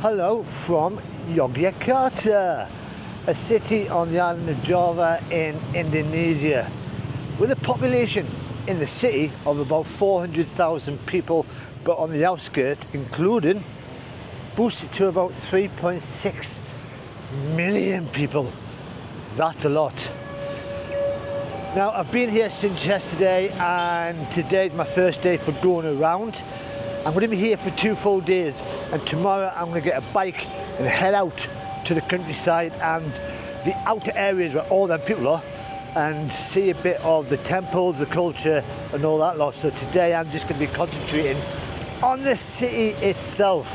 Hello from Yogyakarta, a city on the island of Java in Indonesia, with a population in the city of about 400,000 people, but on the outskirts, including, boosted to about 3.6 million people. That's a lot. Now, I've been here since yesterday, and today's my first day for going around. I'm going to be here for 2 full days, and tomorrow I'm going to get a bike and head out to the countryside and the outer areas where all them people are, and see a bit of the temples, the culture and all that lot. So today I'm just going to be concentrating on the city itself.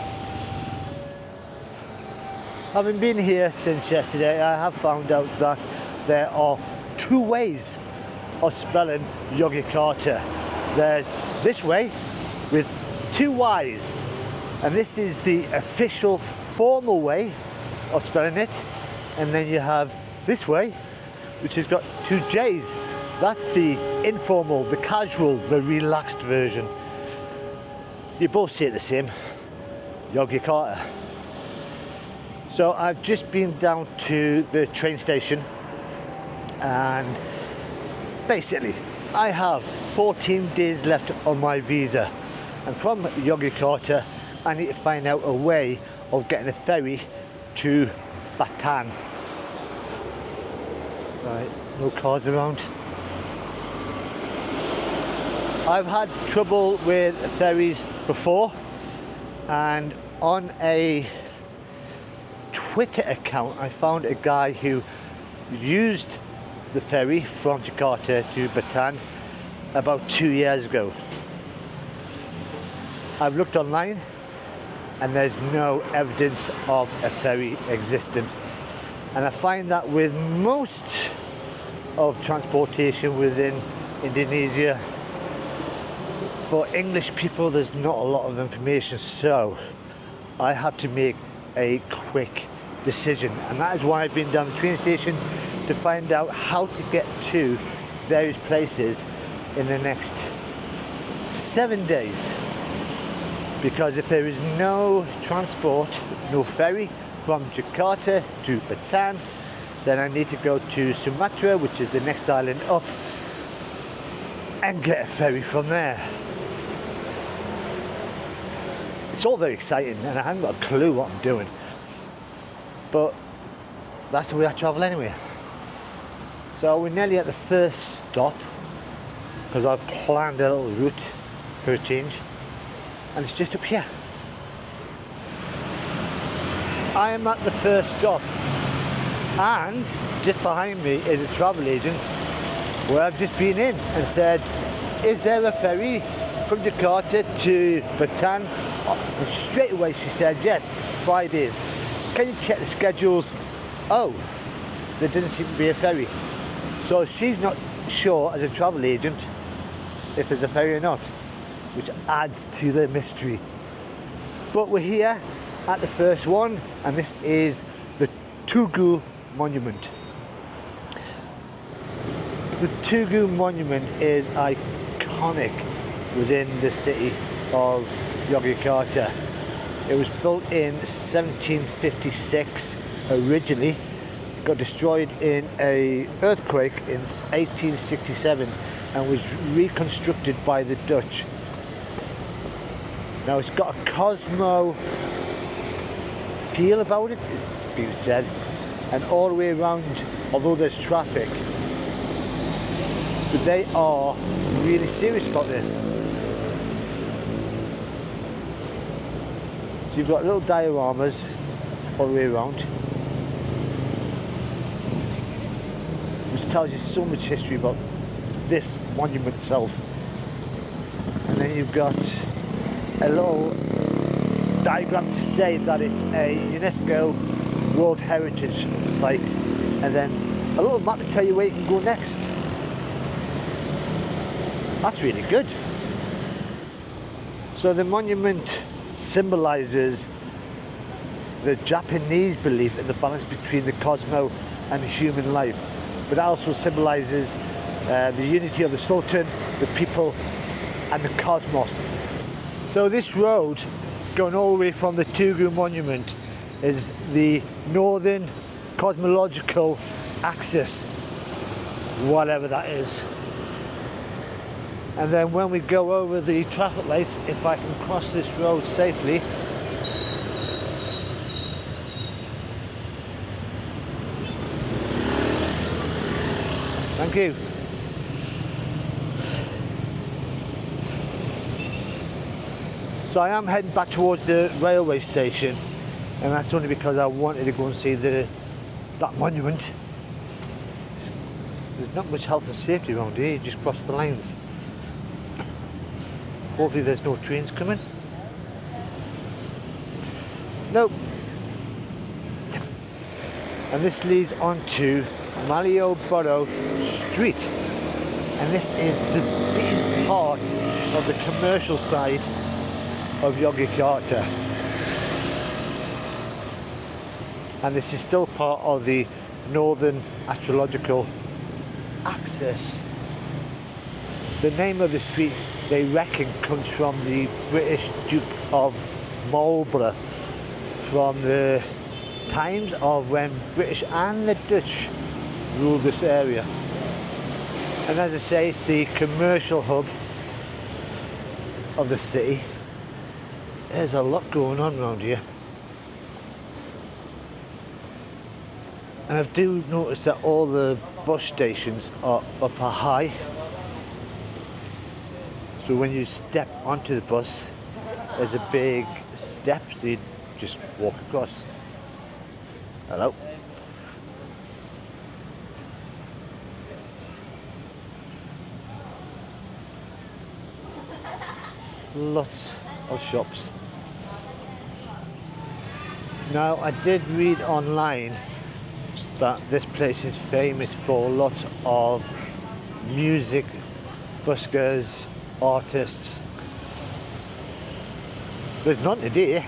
Having been here since yesterday, I have found out that there are 2 ways of spelling Yogyakarta. There's this way with 2 Y's, and this is the official formal way of spelling it, and then you have this way which has got 2 J's. That's the informal, the casual, the relaxed version. You both say it the same, Yogyakarta. So I've just been down to the train station, and basically I have 14 days left on my visa. And from Yogyakarta, I need to find out a way of getting a ferry to Batam. Right, no cars around. I've had trouble with ferries before, and on a Twitter account I found a guy who used the ferry from Jakarta to Batam about 2 years ago. I've looked online and there's no evidence of a ferry existing, and I find that with most of transportation within Indonesia, for English people there's not a lot of information, so I have to make a quick decision, and that is why I've been down the train station to find out how to get to various places in the next 7 days. Because if there is no transport, no ferry from Jakarta to Batam, then I need to go to Sumatra, which is the next island up, and get a ferry from there. It's all very exciting, and I haven't got a clue what I'm doing, but that's the way I travel anyway. So we're nearly at the first stop, because I've planned a little route for a change, and it's just up here. I am at the first stop, and just behind me is a travel agent where I've just been in and said, is there a ferry from Jakarta to Batam? And straight away she said, yes, Fridays. Can you check the schedules? Oh, there doesn't seem to be a ferry. So she's not sure as a travel agent if there's a ferry or not, which adds to the mystery. But we're here at the first one, and this is the Tugu Monument. The Tugu Monument is iconic within the city of Yogyakarta. It was built in 1756 originally, got destroyed in an earthquake in 1867 and was reconstructed by the Dutch. Now it's got a Cosmo feel about it, it's been said, and all the way around, although there's traffic, but they are really serious about this. So you've got little dioramas all the way around, which tells you so much history about this monument itself. And then you've got a little diagram to say that it's a UNESCO World Heritage Site, and then a little map to tell you where you can go next. That's really good. So the monument symbolises the Japanese belief in the balance between the cosmos and human life, but it also symbolises the unity of the Sultan, the people and the cosmos. So this road going all the way from the Tugu Monument is the northern cosmological axis, whatever that is. And then when we go over the traffic lights, if I can cross this road safely, thank you. So I am heading back towards the railway station, and that's only because I wanted to go and see that monument. There's not much health and safety around here, you just cross the lines. Hopefully there's no trains coming. Nope. And this leads on to Malioboro Street. And this is the beaten part of the commercial side of Yogyakarta. And this is still part of the northern astrological axis. The name of the street, they reckon, comes from the British Duke of Marlborough, from the times of when British and the Dutch ruled this area. And as I say, it's the commercial hub of the city. There's a lot going on around here. And I do notice that all the bus stations are up high. So when you step onto the bus, there's a big step, so you just walk across. Hello. Lots of shops. Now, I did read online that this place is famous for lots of music, buskers, artists. There's none today.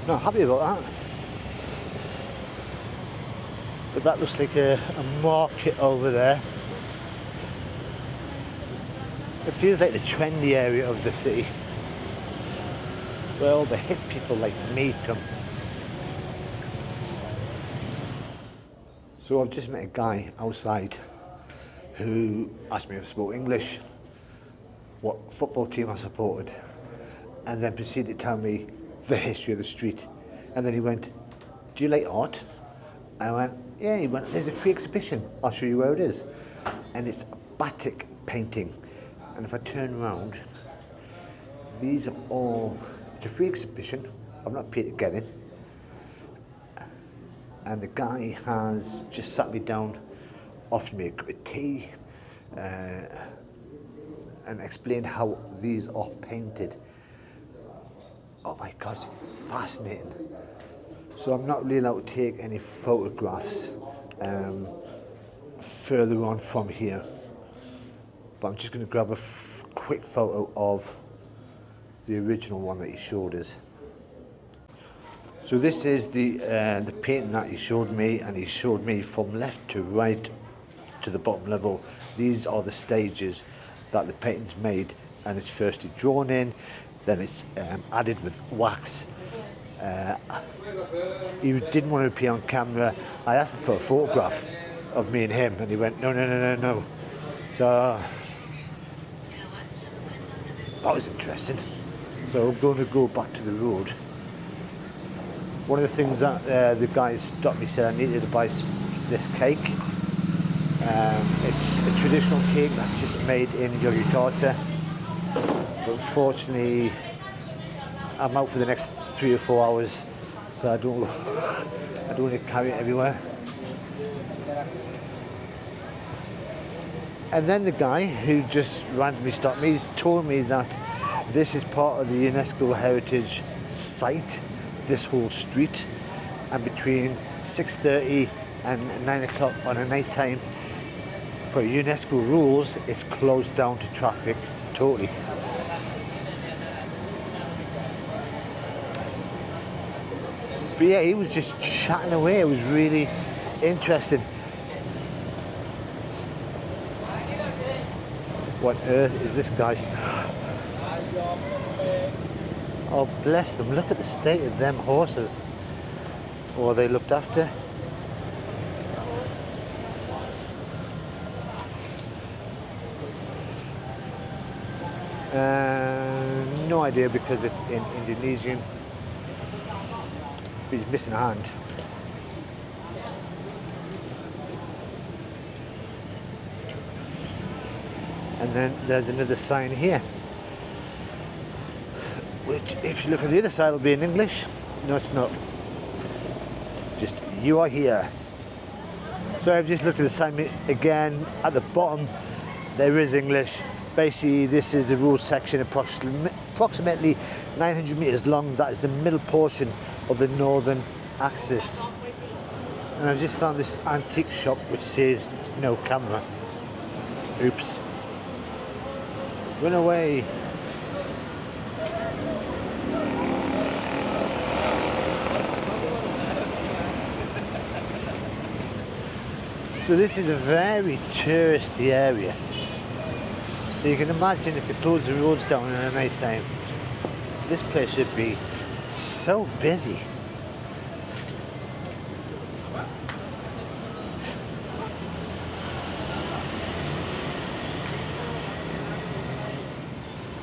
Not happy about that. But that looks like a market over there. It feels like the trendy area of the city, where all the hip people like me come. So I've just met a guy outside who asked me if I spoke English, what football team I supported, and then proceeded to tell me the history of the street. And then he went, "Do you like art?" I went, "Yeah." He went, "There's a free exhibition, I'll show you where it is." And it's a batik painting. And if I turn around, these are all, it's a free exhibition, I've not paid to get in. And the guy has just sat me down, offered me a cup of tea, and explained how these are painted. Oh my God, it's fascinating. So I'm not really allowed to take any photographs further on from here. But I'm just going to grab a quick photo of the original one that he showed us. So this is the painting that he showed me, and he showed me from left to right to the bottom level. These are the stages that the painting's made, and it's firstly drawn in, then it's added with wax. He didn't want to appear on camera. I asked him for a photograph of me and him, and he went, no. So that was interesting. So I'm going to go back to the road. One of the things that the guy stopped me, said I needed to buy this cake. It's a traditional cake that's just made in Yogyakarta. But unfortunately, I'm out for the next 3 or 4 hours, so I don't want to carry it everywhere. And then the guy who just randomly stopped me told me that this is part of the UNESCO heritage site, this whole street, and between 6:30 and 9 o'clock on a night time, for UNESCO rules, it's closed down to traffic totally. But yeah, he was just chatting away. It was really interesting. What on earth is this guy? Oh, bless them. Look at the state of them horses. Or they looked after. No idea because it's in Indonesian. He's missing a hand. And then there's another sign here, which if you look on the other side will be in English. No, it's not. Just, you are here. So I've just looked at the sign again. At the bottom there is English. Basically this is the rules section, approximately 900 meters long. That is the middle portion of the northern axis. And I've just found this antique shop which says no camera. Oops. Run away. So this is a very touristy area. So you can imagine if they close the roads down in the night time, this place would be so busy.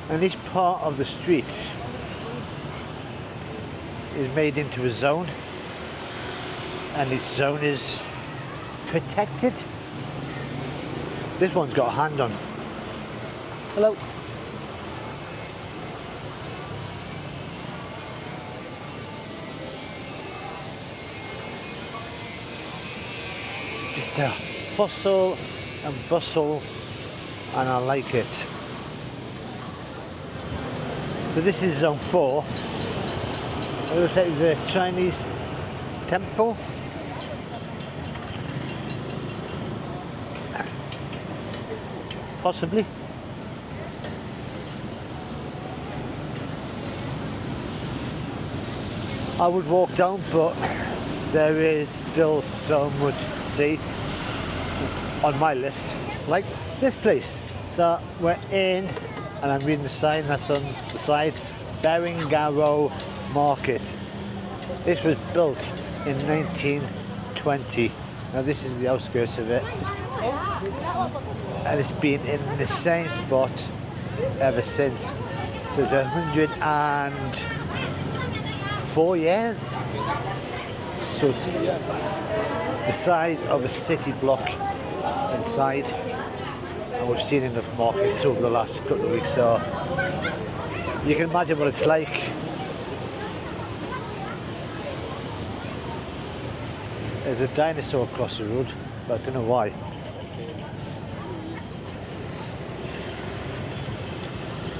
And each part of the street is made into a zone, and each zone is protected. This one's got a hand on. Hello. Just a hustle and bustle, and I like it. So this is zone 4. It looks like it's a Chinese temple. Possibly. I would walk down, but there is still so much to see on my list, like this place. So we're in, and I'm reading the sign that's on the side, Berengaro Market. This was built in 1920. Now this is the outskirts of it, and it's been in the same spot ever since. So it's 104 years. So it's the size of a city block inside. And we've seen enough markets over the last couple of weeks, so you can imagine what it's like. There's a dinosaur across the road, but I don't know why.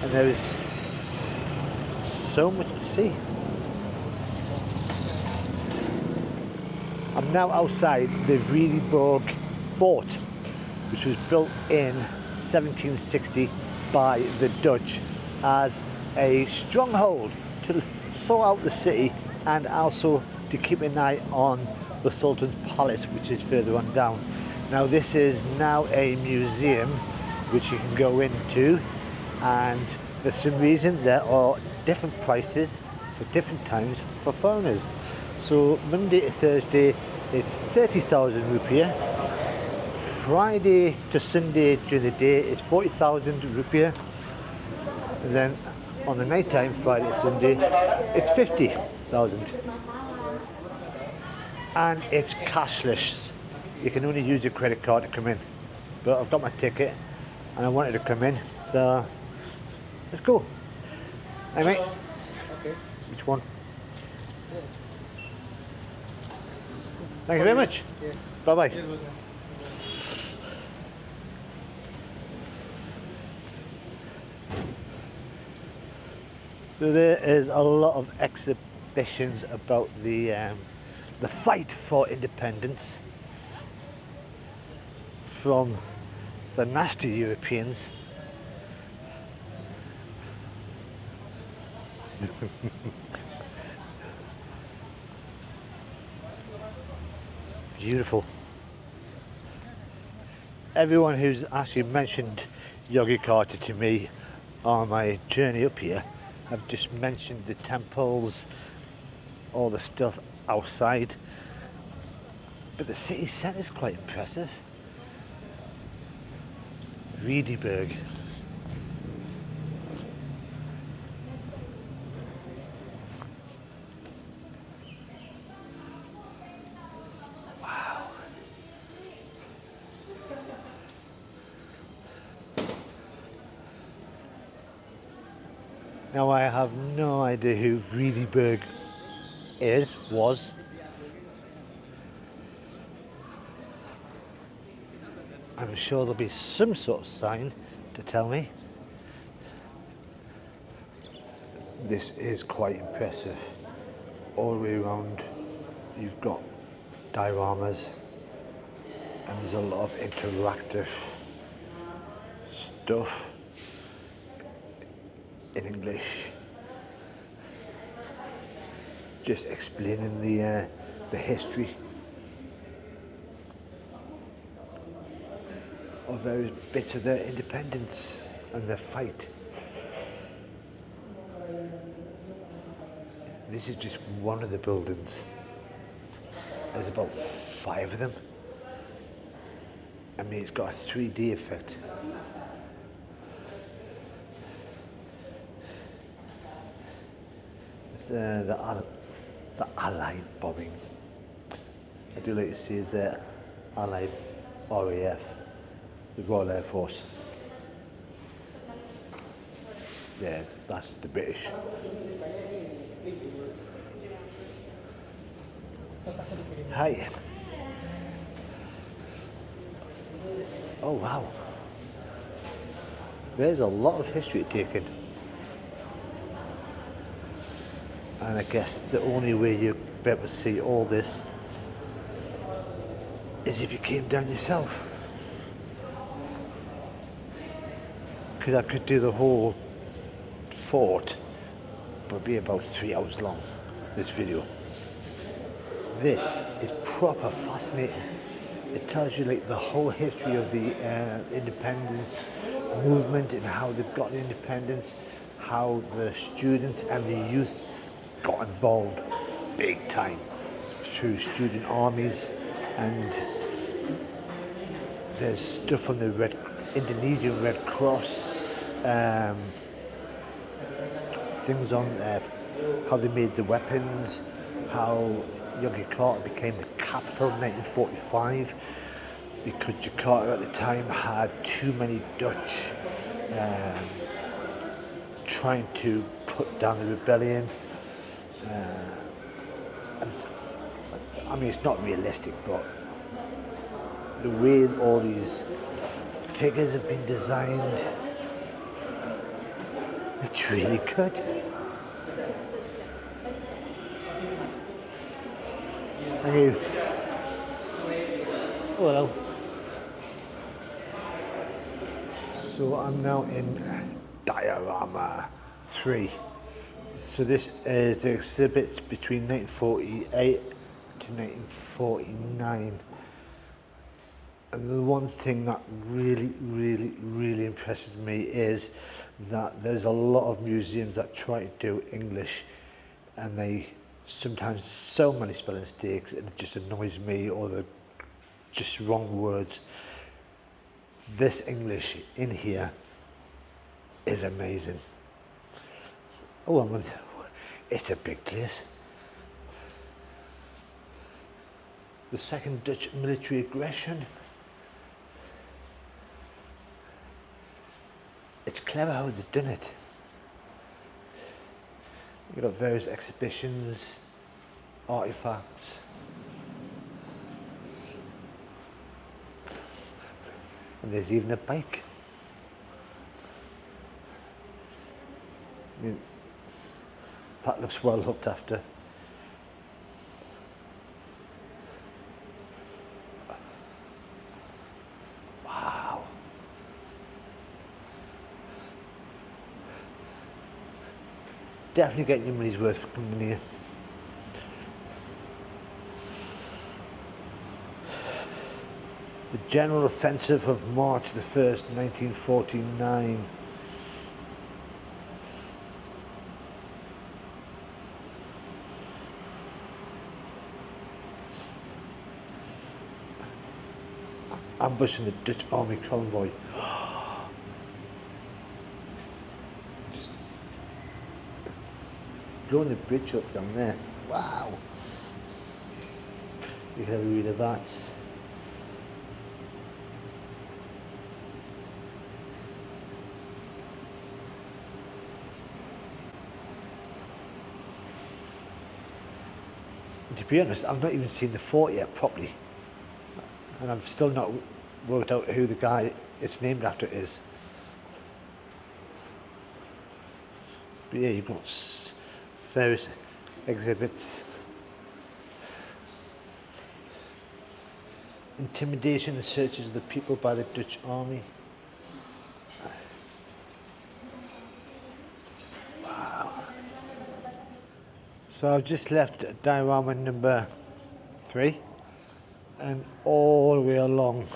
And there is so much to see. I'm now outside the Vredeburg Fort, which was built in 1760 by the Dutch as a stronghold to sort out the city and also to keep an eye on the Sultan's palace, which is further on down. Now this is now a museum which you can go into, and for some reason there are different prices for different times for foreigners. So Monday to Thursday it's 30,000 rupiah. Friday to Sunday during the day is 40,000 rupiah. And then on the night time, Friday to Sunday, it's 50,000. And it's cashless. You can only use your credit card to come in. But I've got my ticket and I wanted to come in, so let's go. Hey mate. Okay. Which one? Thank you very much. Yes. Bye bye. So there is a lot of exhibitions about the fight for independence from the nasty Europeans. Beautiful. Everyone who's actually mentioned Yogyakarta to me on my journey up here I've just mentioned the temples, all the stuff outside, but the city centre is quite impressive. Vredeburg. Wow. Now I have no idea who Vredeburg was. I'm sure there'll be some sort of sign to tell me. This is quite impressive. All the way around you've got dioramas and there's a lot of interactive stuff in English, just explaining the history of various bits of their independence and their fight. This is just one of the buildings. There's about 5 of them. I mean, it's got a 3D effect. The Allied bombing. I do like to see is the Allied RAF, the Royal Air Force. Yeah, that's the British. Hi. Oh wow. There's a lot of history to take in. And I guess the only way you'll be able to see all this is if you came down yourself. Because I could do the whole fort, but it'd be about 3 hours long, this video. This is proper fascinating. It tells you like the whole history of the independence movement and how they've got the independence, how the students and the youth got involved big time through student armies, and there's stuff on the Indonesian Red Cross, things on how they made the weapons, how Yogyakarta became the capital in 1945 because Jakarta at the time had too many Dutch trying to put down the rebellion. I mean, it's not realistic, but the way all these figures have been designed, it's really good. Thank you. Oh, hello. So I'm now in Diorama 3. So this is the exhibits between 1948 to 1949. And the one thing that really impresses me is that there's a lot of museums that try to do English and they sometimes so many spelling mistakes and it just annoys me, or the just wrong words. This English in here is amazing. Oh, it's a big place. The second Dutch military aggression. It's clever how they've done it. You've got various exhibitions, artifacts. And there's even a bike. I mean, that looks well looked after. Wow. Definitely getting your money's worth for coming here. The General Offensive of March the 1st, 1949. ambushing the Dutch army convoy. Just blowing the bridge up down there. Wow. You can have a read of that. To be honest, I've not even seen the fort yet properly, and I've still not worked out who the guy it's named after is. But yeah, you've got various exhibits. Intimidation and searches of the people by the Dutch army. So I've just left diorama number 3, and all the way along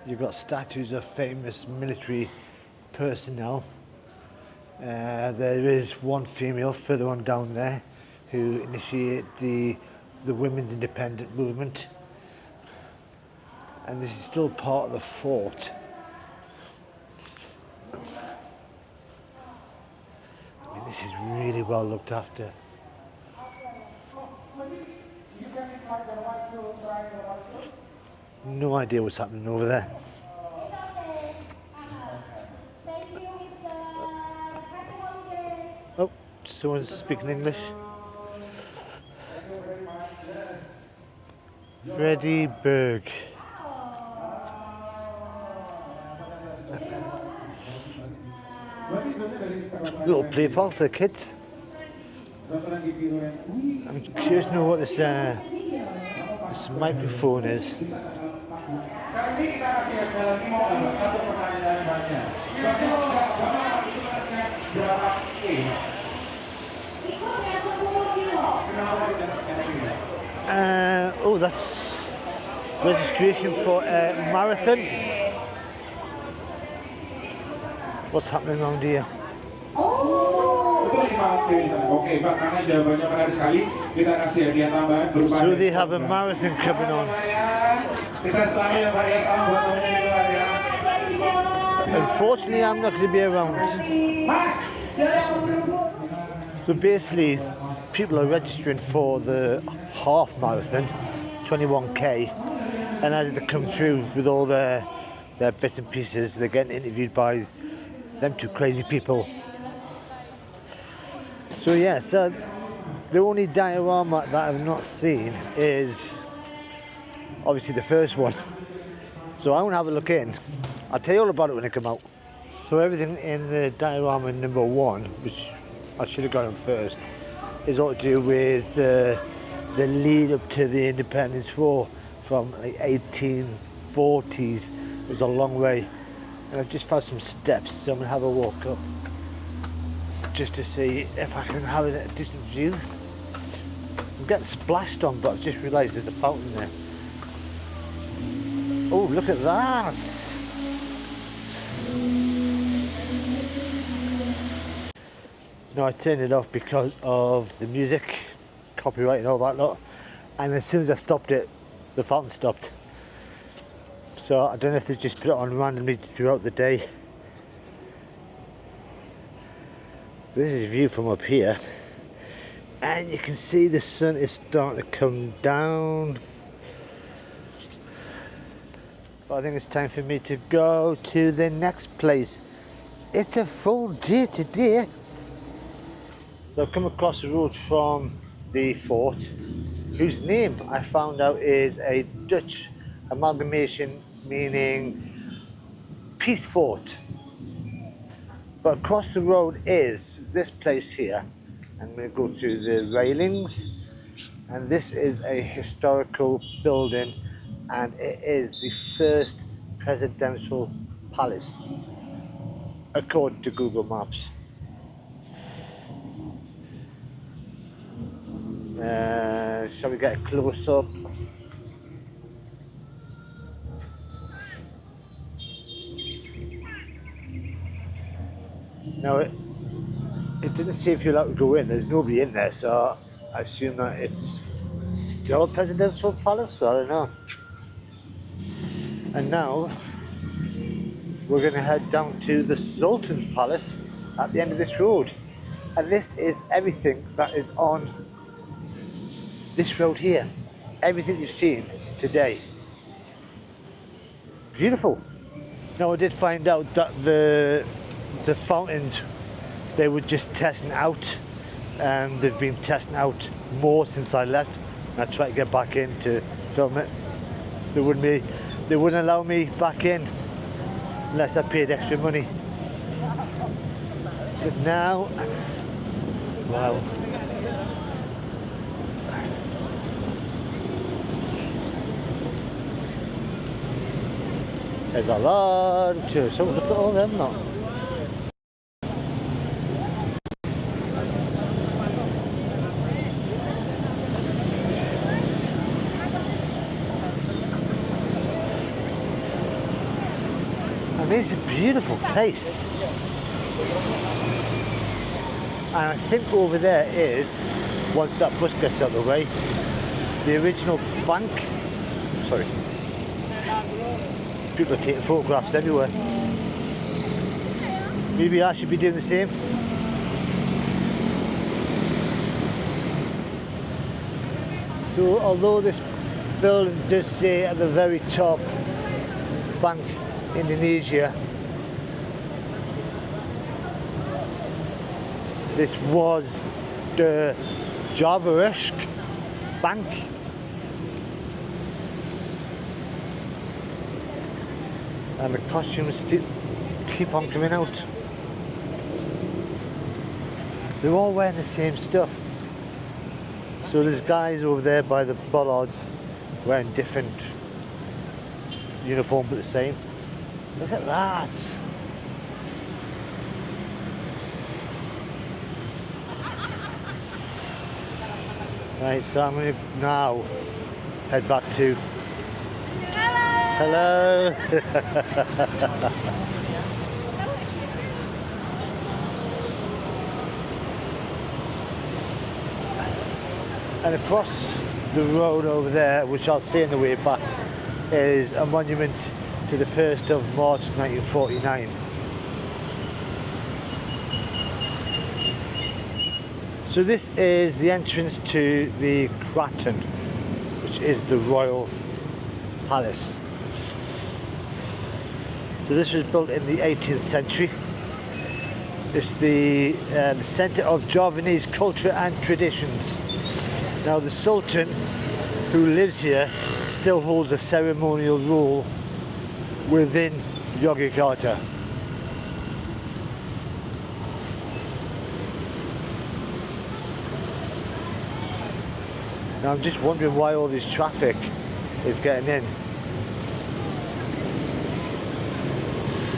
you've got statues of famous military personnel. There is one female further on down there who initiated the women's independent movement, and this is still part of the fort. I mean, this is really well looked after. No idea what's happening over there. Oh, someone's speaking English. Vredeburg. Little play park for the kids. I'm curious to know what this microphone is. Oh, that's registration for a marathon. What's happening around here? So they have a marathon coming on. Unfortunately, I'm not going to be around. So basically, people are registering for the half marathon, 21k, and as they come through with all their bits and pieces, they're getting interviewed by them two crazy people. So yeah, so the only diorama that I've not seen is obviously the first one. So I want to have a look in. I'll tell you all about it when I come out. So everything in the diorama number 1, which I should have got on first, is all to do with the lead up to the Independence War from like 1840s. It was a long way. And I've just found some steps, so I'm going to have a walk up just to see if I can have a distant view. I'm getting splashed on, but I've just realised there's a fountain there. Oh, look at that! No, I turned it off because of the music, copyright and all that lot. And as soon as I stopped it, the fountain stopped. So I don't know if they just put it on randomly throughout the day. This is a view from up here. And you can see the sun is starting to come down. But I think it's time for me to go to the next place. It's a full day today. So I've come across the road from the fort, whose name I found out is a Dutch amalgamation meaning peace fort. But across the road is this place here. I'm going to go through the railings, and this is a historical building, and it is the first presidential palace according to Google Maps. Shall we get a close up? Now it didn't say if you're allowed to go in. There's nobody in there, so I assume that it's still a presidential palace. I don't know. And now we're going to head down to the Sultan's Palace at the end of this road. And this is everything that is on this road here. Everything you've seen today. Beautiful. Now I did find out that the fountains, they were just testing out. They've been testing out more since I left. I tried to get back in to film it. They wouldn't allow me back in unless I paid extra money. But now, wow. There's a lot of tourists. So look at all them now. And it's a beautiful place. And I think over there is, once that bus gets out of the way, the original bank. Sorry. People are taking photographs everywhere. Maybe I should be doing the same. So although this building does say at the very top, Bank Indonesia, this was the Javarusk Bank. And the costumes still keep on coming out. They're all wearing the same stuff. So there's guys over there by the bollards wearing different uniform but the same. Look at that. Right, so I'm going to now head back to... Hello! And across the road over there, which I'll see on the way back, is a monument to the 1st of March 1949. So this is the entrance to the Kraton, which is the royal palace. So this was built in the 18th century. It's the centre of Javanese culture and traditions. Now the Sultan, who lives here, still holds a ceremonial role within Yogyakarta. Now I'm just wondering why all this traffic is getting in.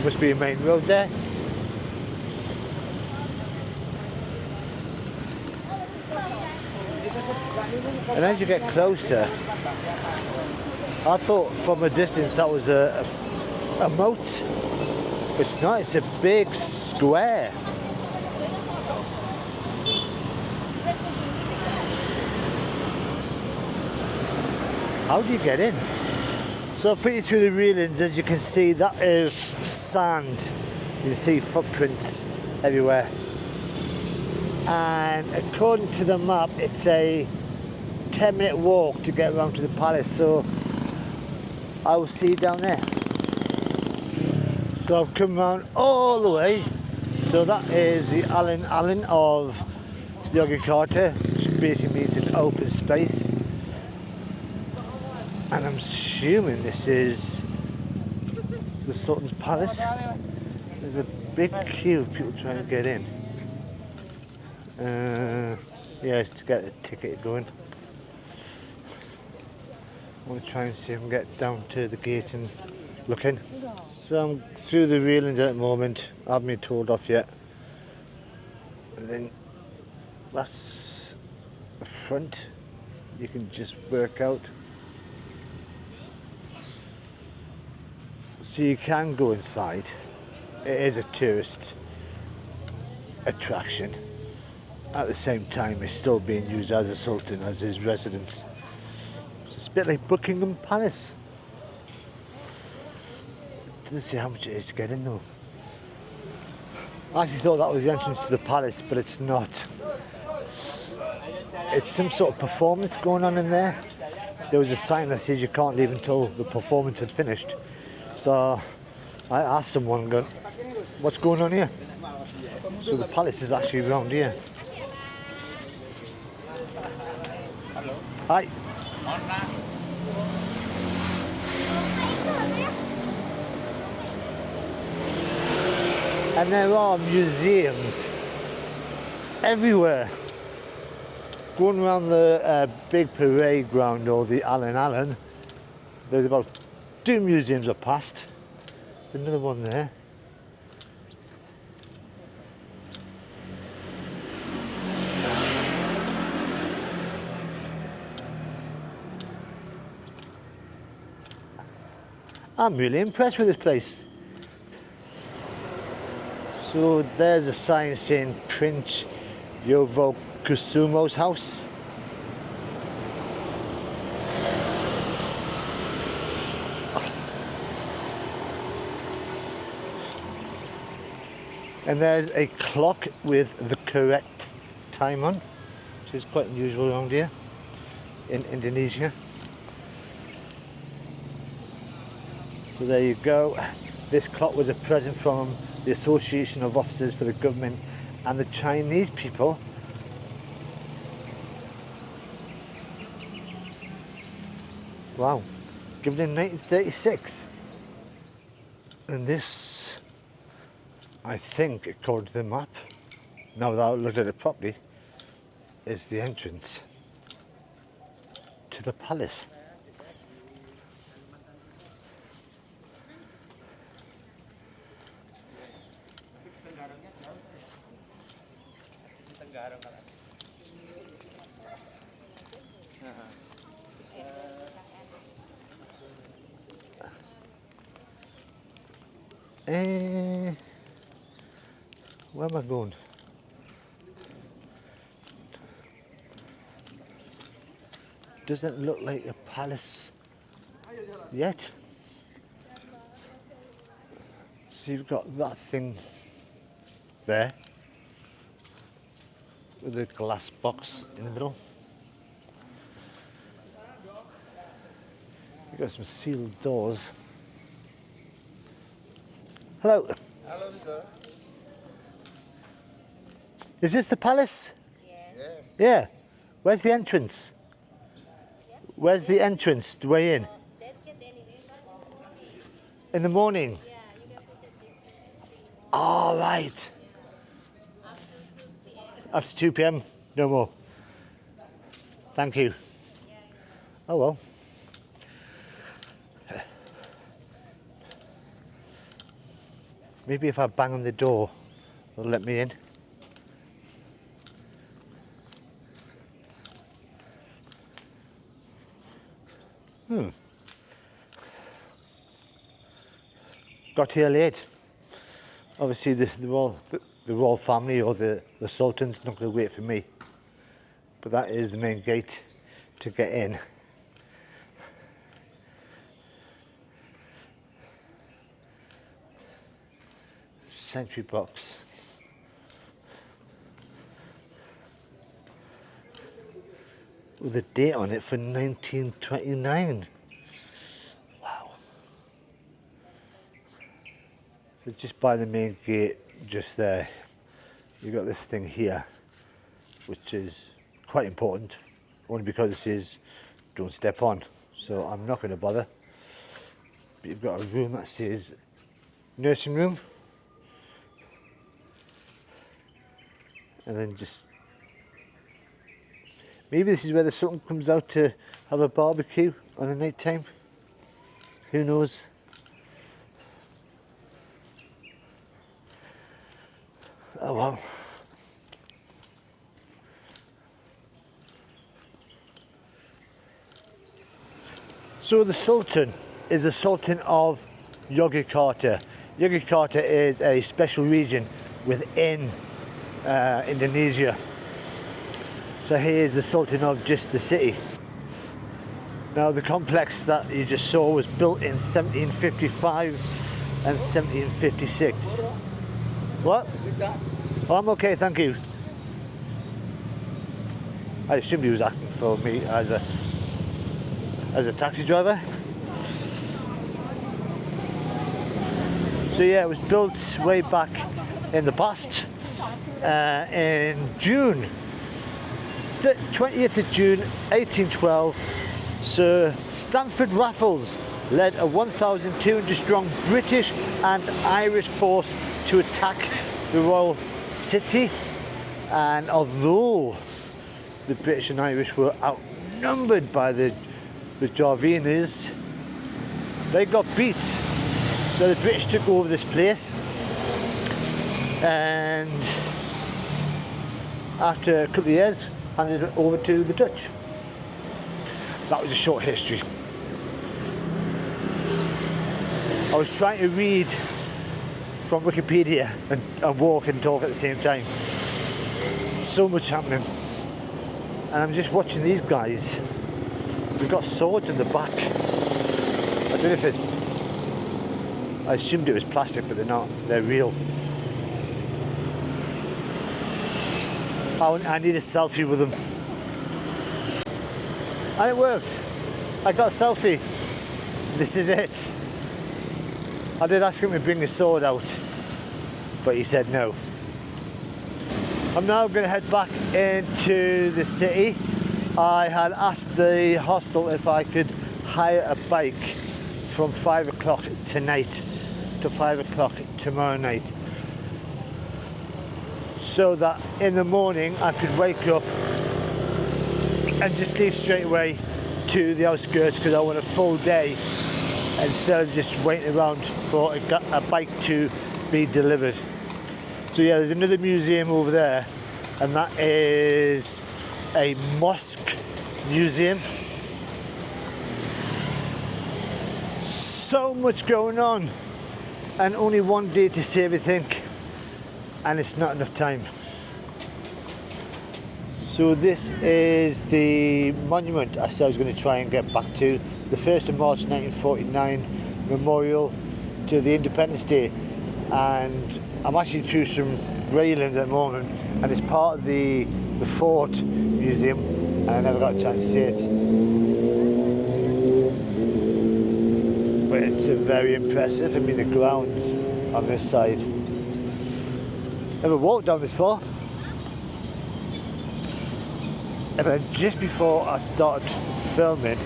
Must be a main road there. And as you get closer, I thought from a distance that was a moat. But it's not, it's a big square. How do you get in? So I've put you through the railings. As you can see, that is sand. You can see footprints everywhere. And according to the map, it's a 10-minute walk to get around to the palace. So I will see you down there. So I've come around all the way. So that is the Alun Alun of Yogyakarta, which basically means an open space. And I'm assuming this is the Sultan's Palace. There's a big queue of people trying to get in. Yeah, it's to get the ticket going. I'm going to try and see if I can get down to the gate and look in. So I'm through the railings at the moment. I haven't been told off yet. And then that's the front. You can just work out. So you can go inside. It is a tourist attraction. At the same time, it's still being used as a Sultan, as his residence. So it's a bit like Buckingham Palace. Doesn't say how much it is to get in though. I actually thought that was the entrance to the palace, but it's not. It's some sort of performance going on in there. There was a sign that says you can't leave until the performance had finished. So I asked someone, what's going on here? So the palace is actually around here. Hi. And there are museums everywhere. Going around the big parade ground, or the Allen, there's about 2 museums are past. There's another one there. I'm really impressed with this place. So there's a sign saying Prince Yovokusumo's house. And there's a clock with the correct time on, which is quite unusual around here in Indonesia. So there you go. This clock was a present from the Association of Officers for the Government and the Chinese people. Wow, given in 1936. And this, I think, according to the map, now that I've looked at it properly, is the entrance to the palace. Where am I going? Doesn't look like a palace yet. So you've got that thing there with a glass box in the middle. You've got some sealed doors. Hello. Hello, sir. Is this the palace? Yes. Yeah. Where's the entrance? Where's the entrance, the way in? In the morning? All right. After 2 p.m, no more. Thank you. Oh well. Maybe if I bang on the door, they'll let me in. Got here late. Obviously the royal family or the Sultan's not going to wait for me. But that is the main gate to get in. Sentry box. With a date on it for 1929. Wow. So just by the main gate, just there, you've got this thing here, which is quite important, only because it says don't step on. So I'm not going to bother. But you've got a room that says nursing room. And then just, maybe this is where the Sultan comes out to have a barbecue on the night time. Who knows? Oh well. So the Sultan is the Sultan of Yogyakarta. Yogyakarta is a special region within Indonesia. So he is the Sultan of just the city. Now the complex that you just saw was built in 1755 and 1756. What? Oh, I'm okay, thank you. I assumed he was asking for me as a taxi driver. So yeah, it was built way back in the past, in June, the 20th of June 1812. Sir Stamford Raffles led a 1,200 strong British and Irish force to attack the royal city, and although the British and Irish were outnumbered by the Jarvinas, they got beat. So the British took over this place, and after a couple of years handed it over to the Dutch. That was a short history. I was trying to read from Wikipedia and walk and talk at the same time. So much happening. And I'm just watching these guys. They've got swords in the back. I don't know if it's... I assumed it was plastic, but they're not. They're real. I need a selfie with them. And it worked. I got a selfie. This is it. I did ask him to bring the sword out, but he said no. I'm now going to head back into the city. I had asked the hostel if I could hire a bike from 5 o'clock tonight to 5 o'clock tomorrow night, so that in the morning I could wake up and just leave straight away to the outskirts, because I want a full day instead of just waiting around for a bike to be delivered. So yeah, there's another museum over there, and that is a mosque museum. So much going on, and only one day to see everything, and it's not enough time. So this is the monument I said I was going to try and get back to, the 1st of March 1949 memorial to the Independence Day, and I'm actually through some railings at the moment, and it's part of the Fort Museum, and I never got a chance to see it. But it's very impressive. I mean, the grounds on this side. Never walked down this far. And then just before I started filming,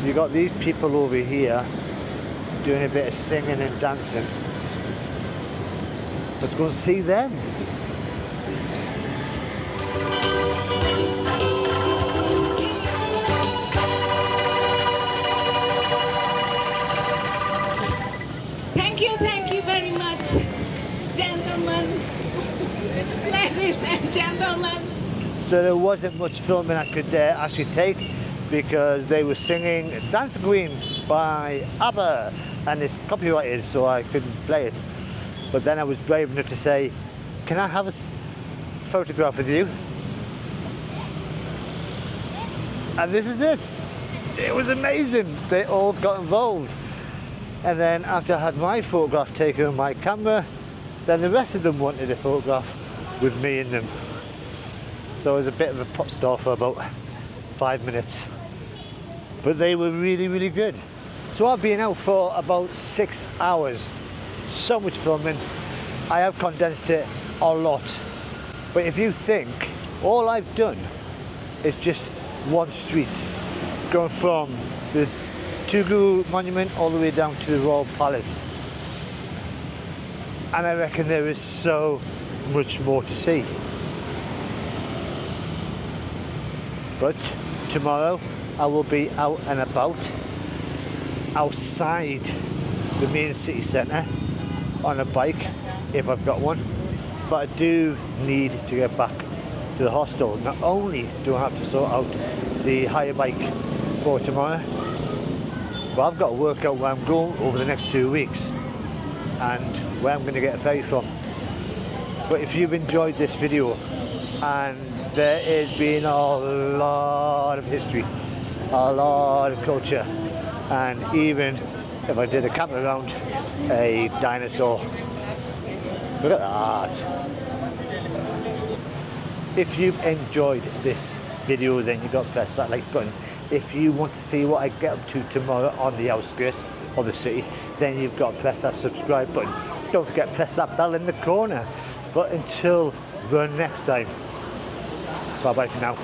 you got these people over here doing a bit of singing and dancing. Let's go and see them. Thank you very much, gentlemen, ladies and gentlemen. So there wasn't much filming I could actually take, because they were singing Dance Queen by ABBA, and it's copyrighted, so I couldn't play it. But then I was brave enough to say, can I have a photograph with you? And this is it. It was amazing. They all got involved. And then after I had my photograph taken on my camera, then the rest of them wanted a photograph with me in them. So I was a bit of a pop star for about 5 minutes. But they were really, really good. So I've been out for about 6 hours. So much filming. I have condensed it a lot. But if you think, all I've done is just one street, going from the Tugu Monument all the way down to the Royal Palace. And I reckon there is so much more to see. But tomorrow I will be out and about outside the main city centre on a bike, if I've got one. But I do need to get back to the hostel. Not only do I have to sort out the hire bike for tomorrow, but I've got to work out where I'm going over the next 2 weeks and where I'm going to get a ferry from. But if you've enjoyed this video, and there has been a lot of history, a lot of culture, and even if I did the camera around a dinosaur. Look at that. If you've enjoyed this video, then you've got to press that like button. If you want to see what I get up to tomorrow on the outskirts of the city, then you've got to press that subscribe button. Don't forget, press that bell in the corner. But until the next time, bye bye for now.